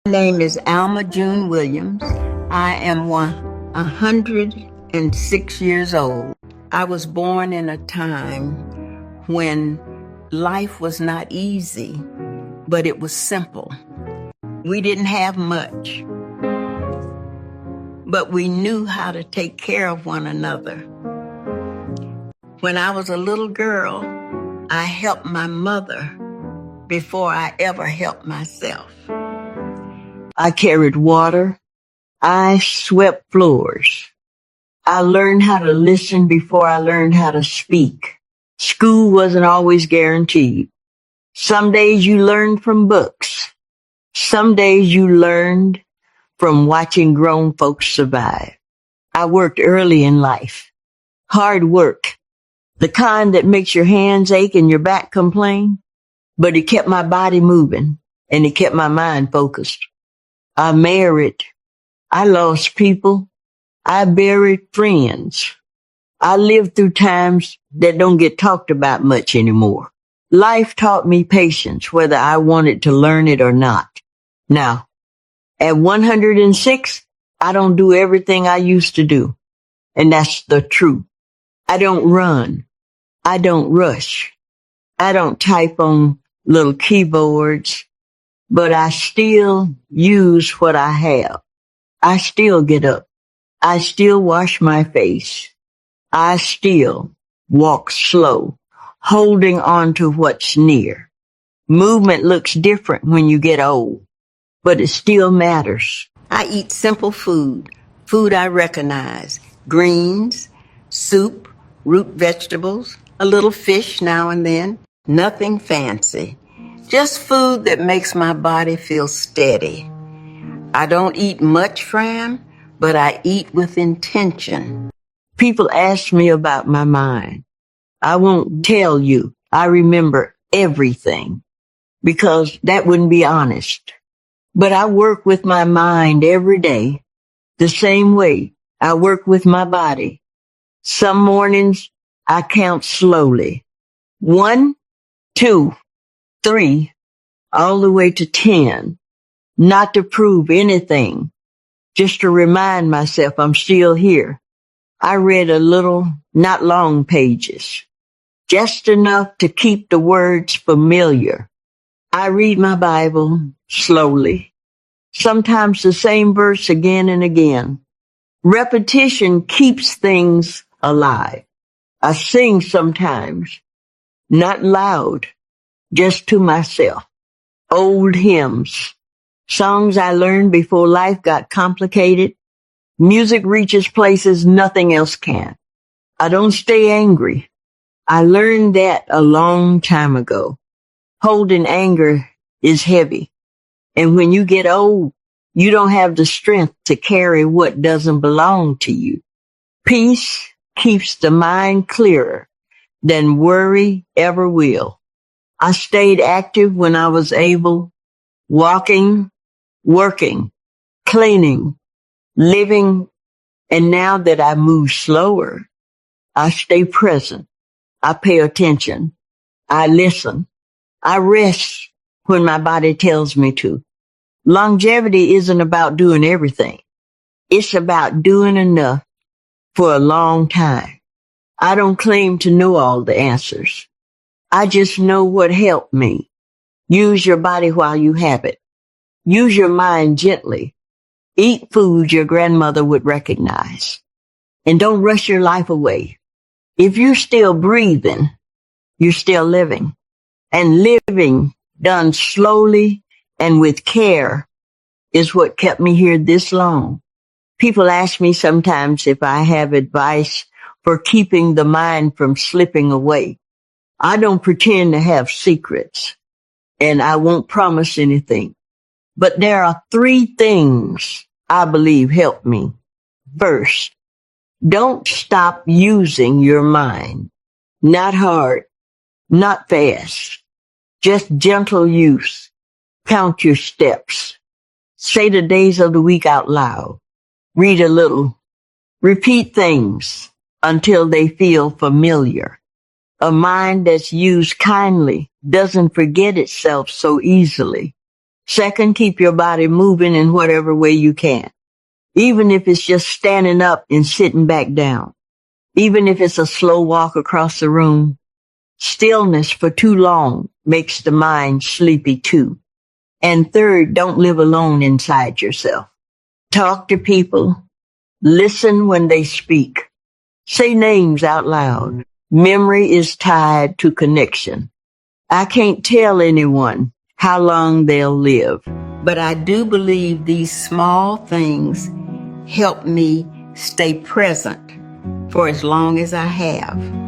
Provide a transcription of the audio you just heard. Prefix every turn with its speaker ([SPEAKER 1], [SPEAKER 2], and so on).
[SPEAKER 1] My name is Alma June Williams. I am 106 years old. I was born in a time when life was not easy, but it was simple. We didn't have much, but we knew how to take care of one another. When I was a little girl, I helped my mother before I ever helped myself. I carried water. I swept floors. I learned how to listen before I learned how to speak. School wasn't always guaranteed. Some days you learned from books. Some days you learned from watching grown folks survive. I worked early in life. Hard work. The kind that makes your hands ache and your back complain. But it kept my body moving and it kept my mind focused. I married. I lost people. I buried friends. I lived through times that don't get talked about much anymore. Life taught me patience, whether I wanted to learn it or not. Now, at 106, I don't do everything I used to do. And that's the truth. I don't run. I don't rush. I don't type on little keyboards, but I still use what I have. I still get up. I still wash my face. I still walk slow, holding on to what's near. Movement looks different when you get old, but it still matters. I eat simple food I recognize, greens, soup, root vegetables, a little fish now and then, nothing fancy. Just food that makes my body feel steady. I don't eat much, Fran, but I eat with intention. People ask me about my mind. I won't tell you I remember everything because that wouldn't be honest. But I work with my mind every day the same way I work with my body. Some mornings I count slowly. 1, 2, 3, all the way to 10, not to prove anything, just to remind myself I'm still here. I read a little, not long pages, just enough to keep the words familiar. I read my Bible slowly, sometimes the same verse again and again. Repetition keeps things alive. I sing sometimes, not loud, just to myself. Old hymns, songs I learned before life got complicated. Music reaches places nothing else can. I don't stay angry. I learned that a long time ago. Holding anger is heavy. And when you get old, you don't have the strength to carry what doesn't belong to you. Peace keeps the mind clearer than worry ever will. I stayed active when I was able, walking, working, cleaning, living, and now that I move slower, I stay present. I pay attention. I listen. I rest when my body tells me to. Longevity isn't about doing everything. It's about doing enough for a long time. I don't claim to know all the answers. I just know what helped me. Use your body while you have it. Use your mind gently. Eat food your grandmother would recognize. And don't rush your life away. If you're still breathing, you're still living. And living done slowly and with care is what kept me here this long. People ask me sometimes if I have advice for keeping the mind from slipping away. I don't pretend to have secrets, and I won't promise anything. But there are 3 things I believe help me. First, don't stop using your mind. Not hard, not fast, just gentle use. Count your steps. Say the days of the week out loud. Read a little. Repeat things until they feel familiar. A mind that's used kindly doesn't forget itself so easily. Second, keep your body moving in whatever way you can. Even if it's just standing up and sitting back down. Even if it's a slow walk across the room. Stillness for too long makes the mind sleepy too. And third, don't live alone inside yourself. Talk to people. Listen when they speak. Say names out loud. Memory is tied to connection. I can't tell anyone how long they'll live, but I do believe these small things help me stay present for as long as I have.